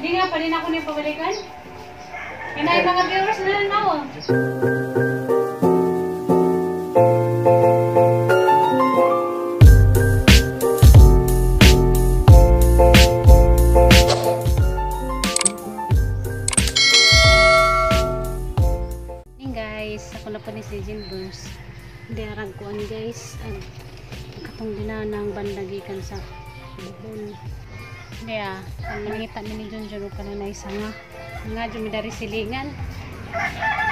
Hindi nga pa rin ako na pabalikan. Kaya yung mga viewers na lang ako. Ako na po ni si Jim Burns. Hindi arag kuan guys. Katong dinanang bandagikan sa bubon. Kaya, ang manangita ni Junjun ka na na isa nga jumidari silingan.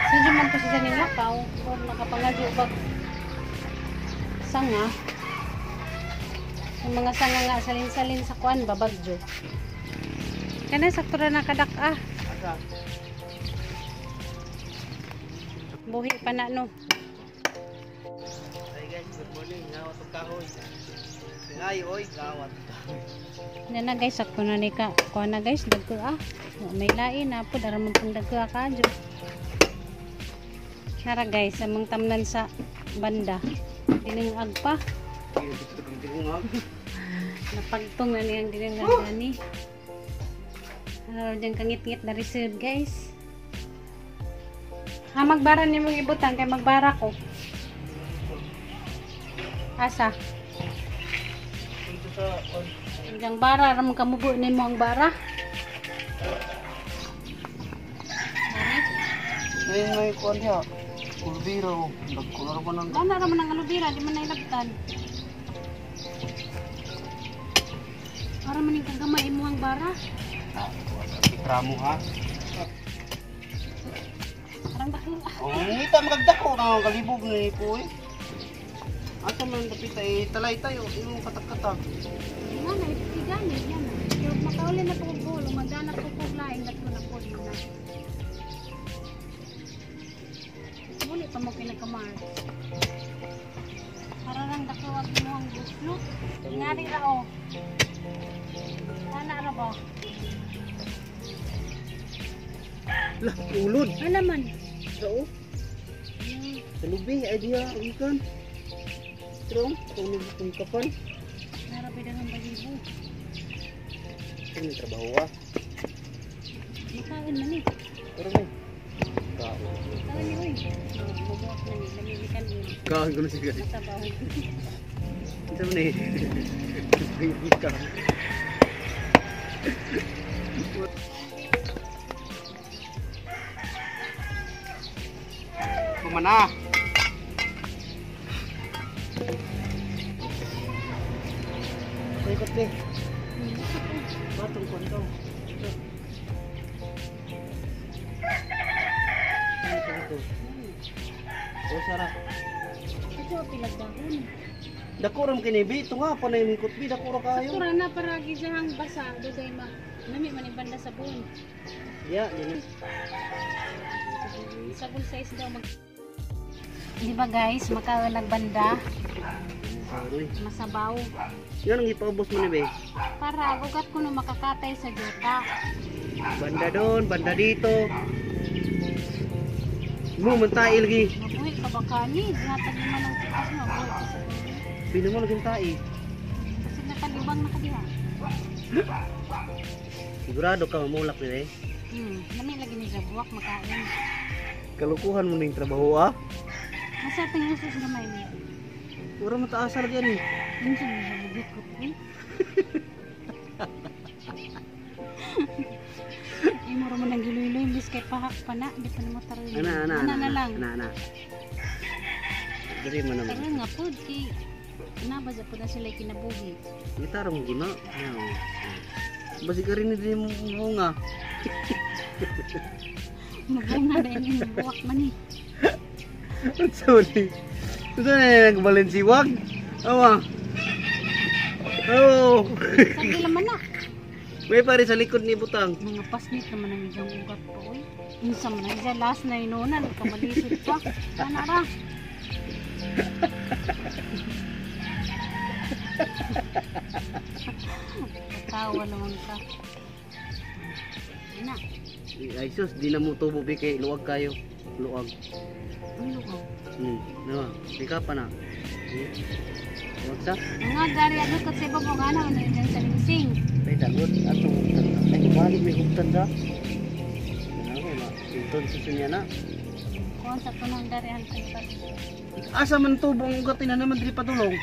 Sa juman po siya nilakaw. O nakapangadyo bag sanga. Yung mga sanga nga salin-salin sa kuan babagyo. Kana sakto na nakadak-ah. Buhi pa na no. Hi guys, good morning. Ngawat og kahoy. Ngayo oy, ngawat. Na guys, sakto na ni ka. Kuha na guys, dagko ah. May lain na po dara man pang dagko ka adyo. Nara guys, among tamnan sa banda. Dining agpa. Napagtong na niyang dining gani. Ano diyan kangit-ngit na reserve guys. Magbara niyo mong ibutan kay magbara ko. Asa? Dito sa Ang bara ram kamubo ni mo ang bara. may kuan niya. Kulbiro, nagkularo pa nang. Wala ra man ang alubira, di man nailabtan. Para man ning kagamay mo ang bara. Ikramo ha. Parang bakit? Oh, ngita magdako na kalibog ni po eh. Asa man dapit ay talay tayo, imong katak-katak. Nga na, itigani yan. Yung makauli na po bulo, magdanap po po laing at na po na. Muli pa mo pinakamar. Para lang dakawag mo ang buslo. Ingari ra o. Ana ra ba? Lah, ulod. Ano man? Sao? Sa lubi ay diha ikan. Strong, tulog kung kapan. Narapi dengan balibo. Ini trabaho ah. Makain man eh. Pero ni. Kao. Kain ni oy. Mabuak na ni, namimikan ni. Kao ko siya. Masabaw. Ito ni. Ikan. Kumana. Ikot ni. Batong kwento. Ito. O sarap. Ito pilagdahon. Dako ram kini bi, ito nga panay mingkot bi, dako ra kayo. Tura na para gisahang basa, dugay ma. Nami man yung banda sa buon. Ya, yan. Sabon size daw mag. Di ba guys, makaon nagbanda, Sorry. masabaw. Yan ang ipaubos mo ni be. Para gugat ko no makakatay sa juta. Banda doon, banda dito. Mo mantai lagi. Mabuhi ka ba kani? Dinatag naman ang tikas mo. Mabuhi ka sa buon. Pino mo lagi tai. Kasi nakalibang na ka diha. Sigurado ka mamulak ni be. Nami lagi ni jabuak makain. Kalukuhan mo ning trabaho ah. Masa tingin sa gamay niya. Pura mataas lagi ani. Minsan na siya bubit ko po. Mura mo nang giloy-loy, bis kay pahak pa na, di pa na mataroy. Ana na lang. Ana. Diri man naman. Taroy nga po, kay nabaza po na sila kinabuhi. Gitar mo gina. Basi ka rin din mo nga. Mabunga na yung buwak man eh. Sorry. Ito na nagbalensiwag. Awa. Oh. Sabi naman na. May pare sa likod ni butang. Mga pasnit naman ang isang ugat po eh. Minsan man na dyan, last na inunan, kamalisod pa. Sana ra. Tawa naman ka. Na. Ay sus, di na mo tubo bi kay luwag kayo. Luwag. Ano ko? No, di ka pa na. Luwag sa? Mga gari agad kasi babong ano, ano yun sa lingsing. Ay dagot ato. Ay Balik may hugtan sa. Hugtan sa sinya na. Kung sa punong darihan ko Asa man tubong ugatin na naman diri patulong.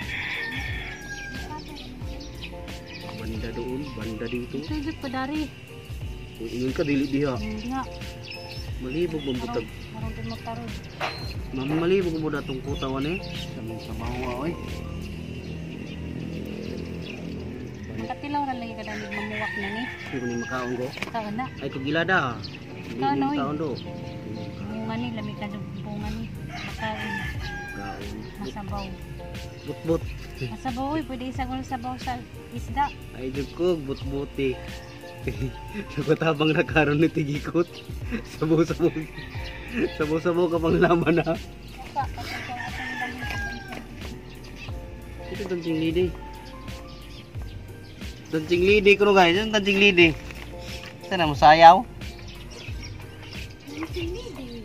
Banda doon, banda dito. ito yung padari. Kung ingon ka dili diha. Hindi nga. Malibog mo butag. Marang din magkaroon. Malibog mo datong kutawan eh. Sa mawa oy. Katilaw ra lagi kada mamuwak na ni. Hindi ni makaon ko. Kaan na. Ay kung gilada. Hindi Ano, ni oy? makaon do. Bunga ni lami ka bunga ni. Makain. Kaon. Masabaw. Butbut. Masabaw oy, pwede isagol sabaw sa isda. Ay jugkog butbuti. Nakatabang na karon ni tigikot. Sabaw-sabaw. Sabaw-sabaw ka pang laman ha. Ito dancing lady. Dancing lady ko no guys, yung dancing lady. Sana mo sayaw.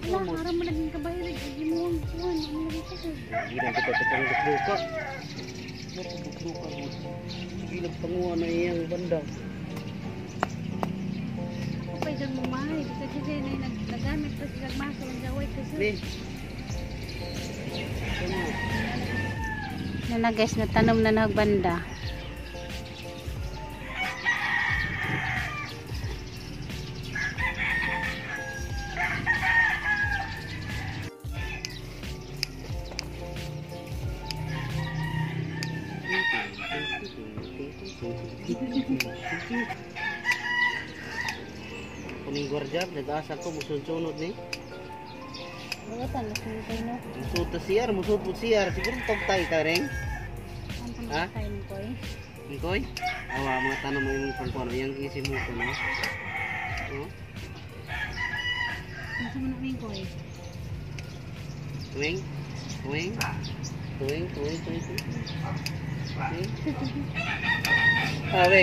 Wala, harap mo naging kabayo. Hindi mo ang kuhan. Ano na ito? Hindi na kita pang lukluka. Lukluka mo. Hindi nagpanguha na iyang banda. Kapay dyan mo mahay. Kasi dyan ay nagamit pa sila maso. Ang gaway kasi. Please. Yan na guys, natanom na nagbanda. Kuning gwardiya, nag-asa ko, musunod-sunod ni. Bukatan, lasin kayo no? Musud ta siyar, musud po siyar. Siguro tagtay ka rin. Ang Ha? pangkatay mo ko eh. Ikoy? Awa, mga tanong mo yung pangkuano. Yang isi mo ko, no? Oh? Nasa mo namin ko eh. Tuwing? Tuwing? Tuwing, tuwing, tuwing, tuwing. Tuwing? Sabi?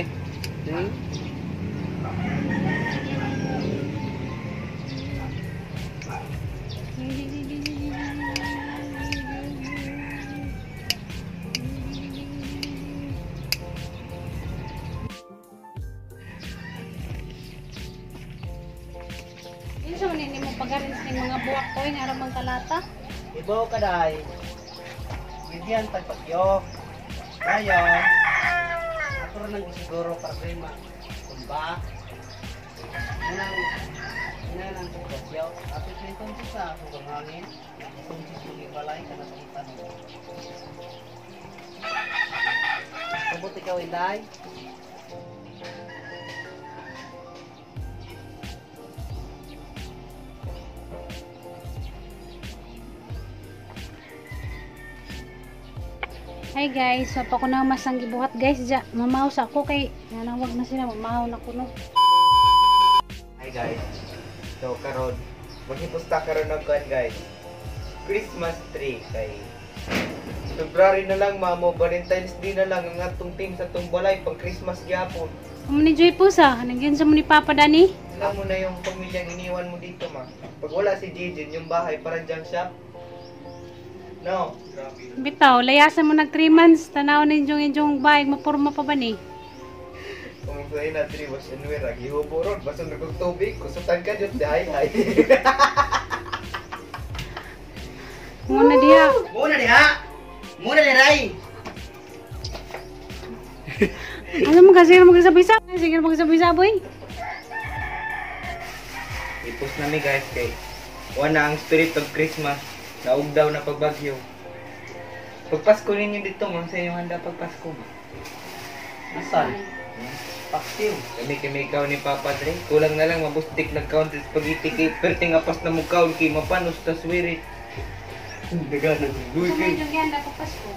Tuwing? Yun sa manini mo pagarin sa mga buwak ko yung aramang kalata. Ibaw ka dahi. Bigyan tagpagyo. Ngayon, ako rin ang siguro para kayo matumba. Yan ang sitwasyon. At ito yung tunsis sa sobrang hangin. Tunsis yung ibalay ka na sa itanong. Sabot ikaw, Inday. Hi guys, so pa ko na masang gibuhat guys ja. Mamahaw sa ako kay nanawag na sila mamahaw na kuno. Hi guys. So karon maghipusta karon og kan guys. Christmas tree kay February na lang mamo, Valentine's Day na lang ang atong team sa tumbalay pang Christmas gyapon. Amo ni Joy po sa nangyun sa mo ni Papa Dani. Alam mo na yung pamilyang iniwan mo dito ma. Pag wala si Jijin, yung bahay parang junk shop. No. Bitaw, layasan mo nag 3 months tanaw ninjong injong bayag mapurma pa ba ni? Kung sa'yo na tree was and wear, gihubo ron, basta nagong tubig, kusutan ka dyan, dahay ay. Muna diha. Muna diha! Muna diray! Ano mo kasi magsabi-sa? Sige magsabi-saboy. Ipos na mi guys kay wala ang spirit of Christmas. Naug daw na pagbagyo. Pagpasko ninyo dito, ma'am, sa inyong handa pagpasko. Nasaan? Paktiw. Kami ikaw ni Papa Dre. Kulang na lang mabustik ng count spaghetti kay perting apas na mo count kay mapanos ta swirit. Dagana ng luy Sa kay. medyo yan dapat Pasko.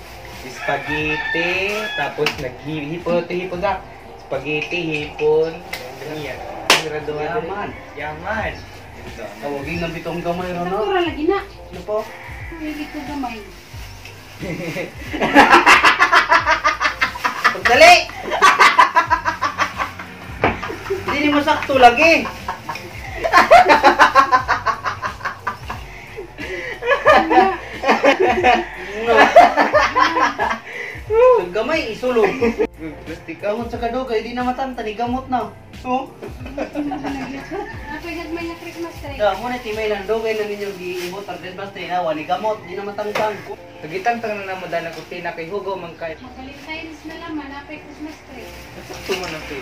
Spaghetti, tapos naghihipon ka. Spaghetti, hipon. Yan. Yaman. Yaman. Tawagin na bitong gamay ron, no? Sakura lagi na. Ano po? Higit ko gamay. Pagdali! Hindi mo sakto lagi. Pag gamay, isulog. Plastic ka. Gamot sa kadugay, di na matanta, ni gamot na. Oh. Ako gagmay na Christmas tree. Da mo na timay lang dogay na ninyo giibot ang Christmas tree na wani gamot di na matangtang. Kagitang-tang na namo dala ko tina kay hugo man kay. Mag-Valentine's na lang, manapay Christmas tree. Sakto man na to.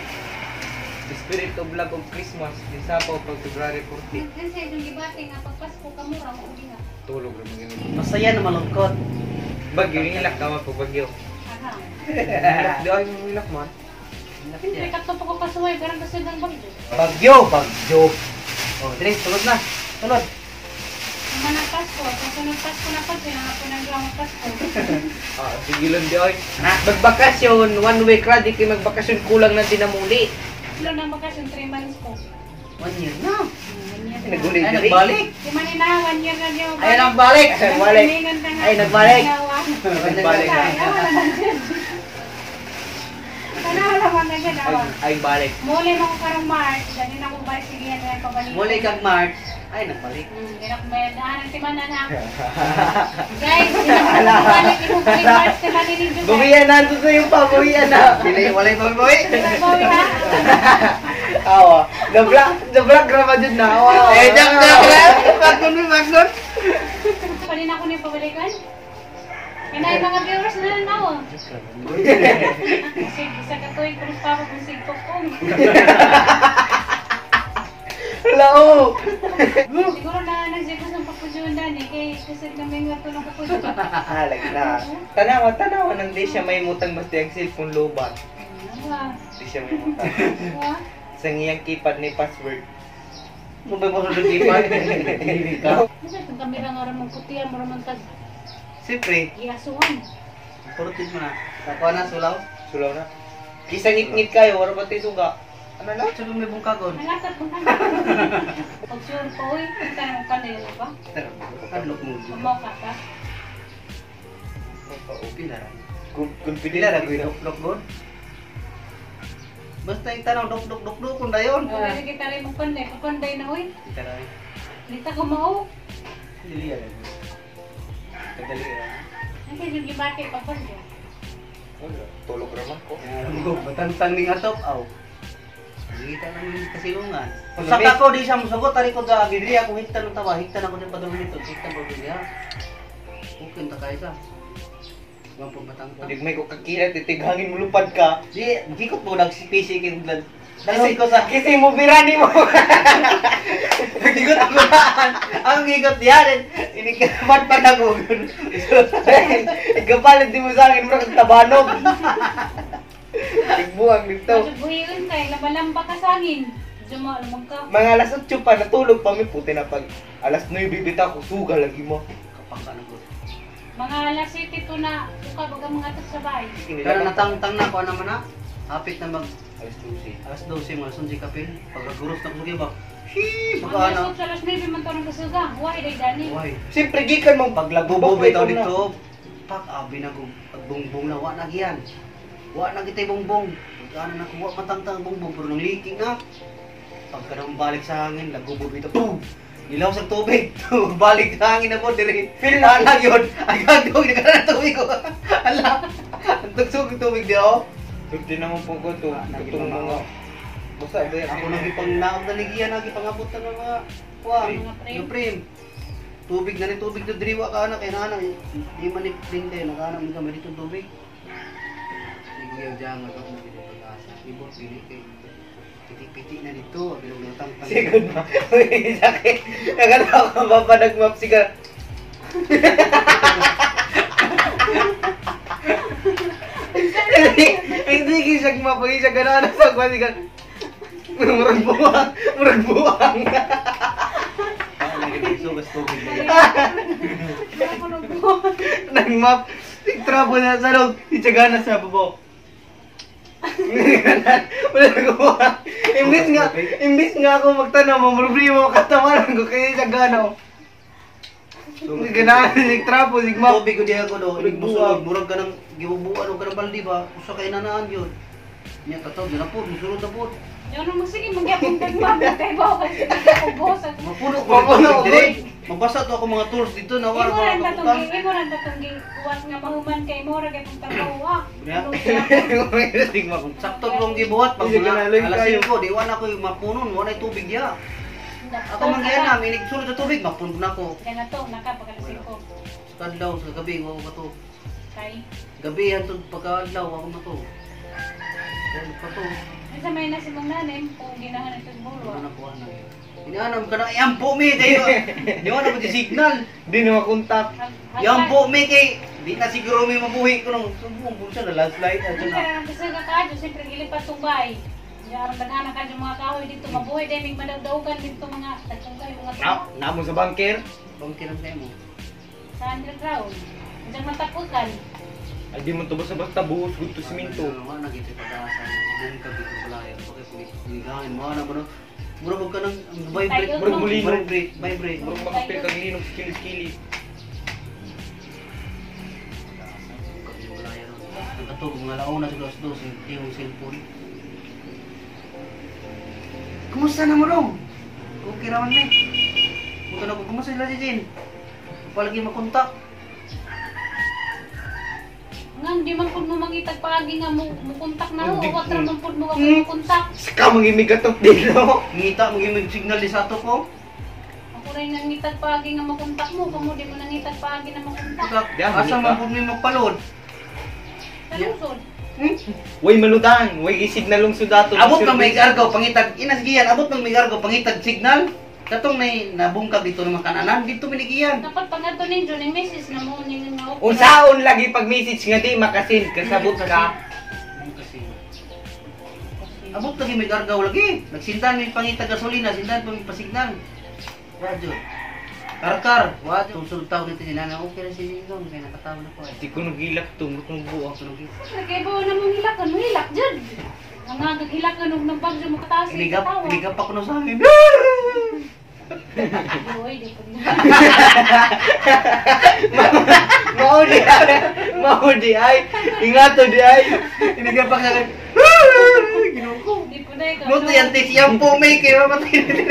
The spirit of love of Christmas di sapaw pag February 14. Kasi yung gibate nga pagpasko kamura mo uli nga. Tulog ra mga Masaya na malungkot. Bagyo hilak ka pag bagyo. Aha. Hilak di ay mo hilak man. Siyempre kato pa ko kasuway, garang kasi ng bagyo. Bagyo. Oh, dili tulod na. Tulod. Naman ang Pasko, kasunod Pasko na pa, sinangapon ang gawang Pasko. Sige lang di ay. Magbakasyon, 1 week ra di kay magbakasyon kulang na din na muli. Silo na bakasyon, 3 months ko. 1 year na. 1 year na. Naguli Ay diri. nagbalik. Di man na, 1 year na niyo. Ay nagbalik. Balik. Ay, nagbalik. Nagbalik. Tanaw naman na dyan, awa. Ay balik. Muli mo ko karong March, dali na kong balik sige na pabalik. Muli kag March. Ay nagbalik. Di na kumayadaan ang timanan na. Guys, di na balik yung March, timanin ninyo. Buhiyan na to sa yung pa, buhiyan na. Bilay walay boy. Bawi ha? Awa, the black grama jud na. Awa. Magnon. Panin ako na yung pabalikan. Kinay mga viewers na lang ako. Sige, sa katuwing kung pa ako kung sigpok ko. Hello. Siguro na nagsigos ng papusyundan eh. Kaya kasi kami nga ito ng papusyundan. Halag na. Tanawa nang di siya may mutang mas di ang cellphone loban. Di siya may mutang. Sa ngiyang keypad ni password. Mo ba mo sa dipan? Dili ka. Kasi itong kamera nga ramang putihan mo ramang tag Siyempre, giyasuhan. Purtis mo na. Nakuha na sulaw. sulaw na. Kisa ngit-ngit kayo, wala ba tayo suga? Ano na? Sa may bungkagon. Nangatat mo ka. Pag sure po eh, punta naman pa nila ba? Hadlok mo. Umaw ka ka. Pila ra. Kung Pila ra gid dok gon. Basta yung tanaw dok kung dayon. Pwede kita rin mong panday. Papanday na oy. Kita ra. Lita ko mao. Dili ra. Kadali ra. Ang kaya yung gibate papanday. tulog naman ko. Batang ning atop aw. Kita naman kasilungan. Ano, Sa miss? ako di siya mosugot tari ko sa gidri ako hikta ng tawa, hikta na ko din padulong nito, hikta mo din ya. Okay ta kay sa. Wa po batang pa. Pag may ko kakila, titighangin mo lupad ka. Di gikot mo nagsipisi kin blood. Dahil ko sa Kasi mo birani mo. gigot ko na. Ang gigot yan. Inikaman pa na ko. Ikapalit di mo sa akin, mura kang tabanog. Tigbuang dito. Medyo buhiyon kay labalamba ka sa akin. Juma, lumang ka. Mga alas 8 pa, natulog pa mi puti na pag alas 9 bibita ko, suga lagi mo. Kapag ano ko. Mga alas 7 to na, buka baga mga ito sa bahay. Pero natangtang na ko naman na. Hapit na mag Alas 12. alas 12 mga sunsi kapin. Pag naguros na ko sa giba. Hee, Mga baka alas ano. 8 sa alas 9 man to ng kasuga. Huwag day dani. Why? Siyempre, gikan mong Paglagbo paglagbo bitaw dito. Pak abi na ko pagbungbong na wa na giyan. Wa na kitay bongbong. Ano na ko wa matangtang bongbong pero nang leaking na. Pagka nang balik sa hangin, lagubo bitaw. Boom! Ilaw sa tubig. Balik sa hangin ako dire. Feel na lang yun. Ay gagawin na ka na tubig ko. Ala. Ang tugsog ng tubig di oh. Hindi naman po ko ito. Itong mga... Basta ba yan? Ako nang ipangnaog na ligiyan, nagipangabot na mga kuha, yung frame. Tubig na rin, tubig na diriwa ka na, kaya na di man ipling din, nakana mo kami dito tubig. Hindi ko yung dyan, ako na dito pag-asa. Ibon, pili kay piti-piti na dito, bilog na tang-tang. Sigod ba? Uy, sakit. Naganda ako mapanagmap siga. Hindi kisag mapagi siya gano'n sa kwa siga. Murag buwang. Ano naging sugas tubig na yun. Ako nagbuha. Nagmap. Tigtrapo na sa loob. Itsagana sa babo. Wala nagawa. Imbis nga ako magtanong, problema mo katamaran ko kaya itsagana. Ganahan, nagtrapo, sigmap. Tubig ko di ako do, Murag musulod, murag ka ng gibubuan o ka ng baldi ba, usa kay nanaan yun. Niya tataw, di na po, musulod na po. Yan naman sige, magyapong dagmam. Kaya ba ako kasi ako bosa. Mapuno ko Mapuno ng ko. tubig dire. Magbasa to ako mga tools dito na wala Imo mga ran kaputan. imo ran tatong gibuhat nga mahuman kay mo ra gyud trabaho wa. Ya. Ano siya? Stigma kung sakto kong gibuhat pag Hindi ka mga naloy alas kayo. 5 di wala ko mapunon, wala tubig ya. Ako mangyan na, minig sulod sa tubig, mapunon na ko. Kaya na to nakapagalasing ko. Sa kadlaw, sa gabi, wala ko to. Kay Gabi yan to, pagkadlaw, ako na to. Wala pa to. sa may nasi mong nanim kung ginahan ito Wala bulwa. na ko na. Inaanam ka na, yampo mi kayo. Di wala pa di signal. Di na makontak. Yampo mi kay, di na siguro may mabuhi ko nung sumbong bulsa na landslide. Ano Adyan na. ka kasi ka kadyo siyempre gilipat tumbay. Yarang dagana kadyo mga kahoy dito mabuhay dai mig madawdagan dito mga tagtungkay mga tuwa. Namo sa bangker. Bangkiran sa mo. Sa underground. Diyan matakutan. Ay di mo to basta buhos gud to siminto. Wala na kita pag-asa. Doon ka dito pala. Bakit pagigangin mo na ba no? Mura ka nang vibrate. Tayo, Murag mulino. Vibrate. Murag makapil kag linog kilis-kilis. Ang katog, mga launa sa dos dos, yung cellphone. Kumusta na mo dong? Okay naman na eh. Bukan ako, kumusta sila si Jin? Palagi makontak. Nga, di man pud mo mangitag paagi nga mo kontak na ho. Hindi Wat po. ra man pud mo ka mo kontak. Saka mangimigatok dito. Ngita, maging signal di sa ato ko. Ako rin nangitag paagi nga makontak mo. Kamo di mo nangitag paagi na makontak. Asa man po may magpalod. Sa lungsod. Way maludan, way gisignalong sudato. Abot ng may gargaw, pangitag, inasgiyan, abot ng may gargaw, pangitag signal. Katong may nabungkag dito ng makanan, dito minigiyan. Dapat pangadto ninyo ning message na mo ning nga okay. Unsaon lagi pag message nga di makasin kasabot ka. Abot lagi may gargaw lagi. Nagsindan may pangitag gasolina, sindan pa may pasignal. Radyo. Karkar. Wa tusod taw dito sila na okay ra si Ningong kay nakatawa na ko. Di ko nagilak to, kung buo. Kay bo na mong hilakan, mo hilak jud. Ang nga hilakan og nang bagyo mo kataas Inigap ako no sa amin. Oy, di pud. Mao di ay. Ingato di ay. Inigap ako sa akin. Ginuko. Di pud ay ka. Muti yan tis yung po may kay mamatay na din.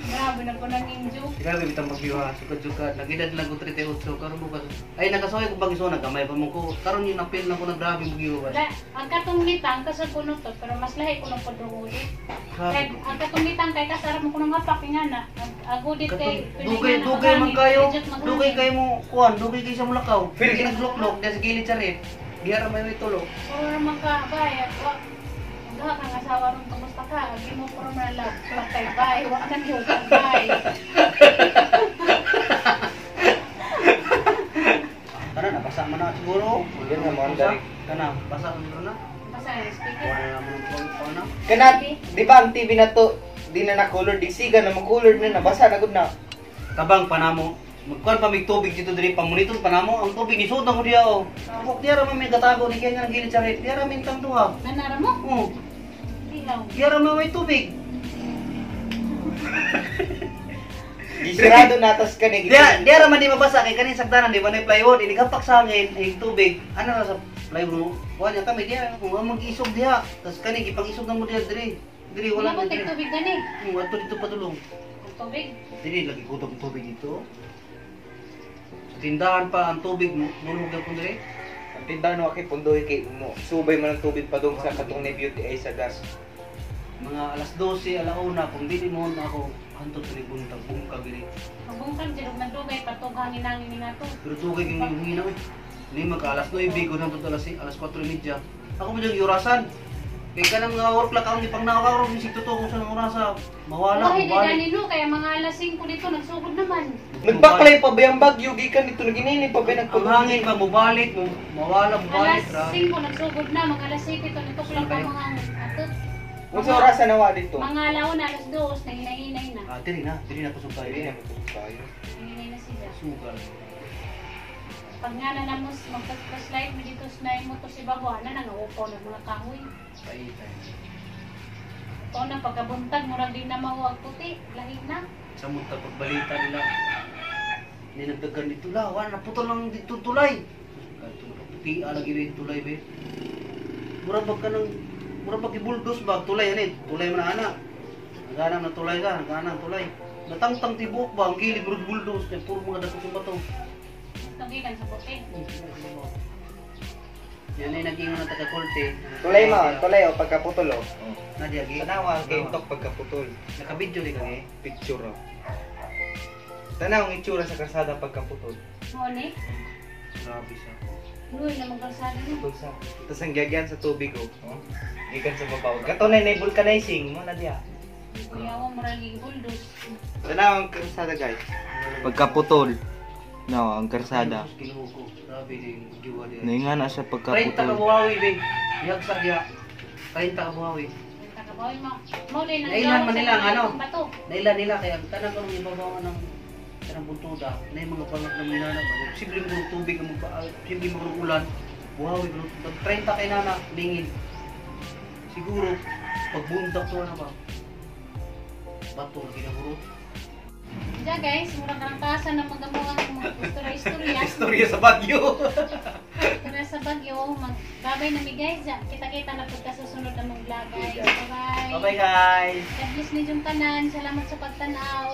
Grabe na po nang injo. Grabe bitang magbiwa, sukad-sukad. Nagidad lang ko 38 karon bukas. Ay nakasoy ko bagiso nagamay pa mo ko. Karon yung napil na ko na grabe magbiwa. Ang katungitang kasag kuno to, pero mas lahi ko ng podrunguli. Kay ang katungitang kay kasara mo kuno nga pakinggan na. Agudit kay Dugay man kayo. Dugay kayo mo kuan, dugay kayo sa mulakaw. Pero ginaglok-lok sa gilid sa red. Diara may tulo. Puro naman ka bay. Wala kang asawa ron kumusta ka? Agi mo puro na love. Patay bay, wa nang yung bay. Kana nabasa man na siguro. Yan na, mga dali. Kana basa man na. Basta yung speaker. Wala na mo ko na. Kana, di ba ang TV na to, di na na-color, di siga na mag-color na, nabasa na gud na. Kabang panamo. Magkuan pa may tubig dito diri pamonitor panamo ang tubig ni sud na ko diya oh. Ako diara man may katago di kaya nga gilid sa red. Diara min tang duha. Nanara mo? Oh, Dihaw. diara man may tubig. Gisirado natas ka ni. Diara man di mabasa kay kanin sagdanan di ba na plywood ini kapak sa hangin ay tubig. Ano na sa plywood? Wa niya kami diya kung mag-isog diha. Tas kani gipang-isog na mo diya diri. Diri Wala wala mo na diri. tubig gani. Wato dito padulong. Tubig. Diri lagi ko tong tubig dito. Sa tindahan pa ang tubig mulog gyud diri. Ang tindahan mo kay pundoy kay mo. Subay man ang tubig pa dong sa katong ni beauty ay sa gas. Mga alas 12, alauna, kung di mo na ako, hantot sa buntag, bungkag gini. Magbungkag jud man dugay patog hangin hangin nga to. Pero tugay yung hinaw eh. Hindi magka alas 9, ko hantot alas 4:30. Ako mo dyan yurasan. Kaya ka nang work lang akong ipang nakakaroon, isig totoo kung saan ang orasa, mawala, Wala hindi mawala. gani no kaya mga alas 5 dito nagsugod naman. Nagbaklay pa ba yung bagyo gikan dito naginini pa ba Ang hangin pa, mabalik, mawala, mabalik. Alas 5 nagsugod na, mga alas 7 ito nituklang pa mga atot. Unsa oras na nawa dito? Mga alaw na alas 2 na hinay-hinay na. Tiri na kusog tayo. Dili na tayo. Hinay na sila. Sugal. Pag nga na namos magpa-flashlight mo dito na mo to si Bago na nanguupaw ng mga kahoy. Paitay. O na pagkabuntag murag din na mahuwag puti, lahi na. Sa mga pagbalita nila, hindi nagdagan dito la, wala na putol lang dito tulay. Puti lagi ba yung tulay ba? Mura ba ka ng, mura ba kibuldos ba? Tulay yan tulay mo na anak. Naghanap na tulay ka, naghanap ng tulay. Natangtang tibok ba, ang gilid, buldos, puro mga dapat yung bato. Nagikan sa puti. Yan ay naging mga taga-kulte. Tulay mo, tulay o pagkaputol o. Nadia, gi. Tanawa ang kaintok pagkaputol. Nakabidyo di kami. Picture o. Tanaw ang itsura sa karsada pagkaputol. Mo ni. Grabe siya. Luy na magkalsada ni. Tulsa. Tapos ang gagyan sa tubig o. Gikan sa babaw. Katunay na vulcanizing mo na diya. Kuyawa mo rin yung buldos. Tanaw ang karsada guys. Pagkaputol. No, ang karsada. Kinuha ko. Grabe din, giwa din. Nainga na siya 30 ka pagkaputol. buhawi, be. Ihagsa diya. 30 ka buhawi. Kakabawi mo. Mo ni nang Nailan man nila ang ano? bato. Naila nila kaya ang tanang ko nung ibabaw ng kanang buntuda na yung mga bangag na may nanap. Simple mo ng tubig, simple mo ng ulan. Buhawi, bro. 30 kay nana, lingin. Siguro, pagbundak to na ba? Bato na ginaguro. Diya guys, murang karangkasan ng magamuha ng mga istorya-istorya. Istorya sa Baguio. Istorya sa Baguio. Magbabay na mi guys. Diya, kita-kita na pagka susunod na mong vlog guys. Bye-bye. Bye-bye guys. God bless ni yung tanan. Salamat sa pagtanaw.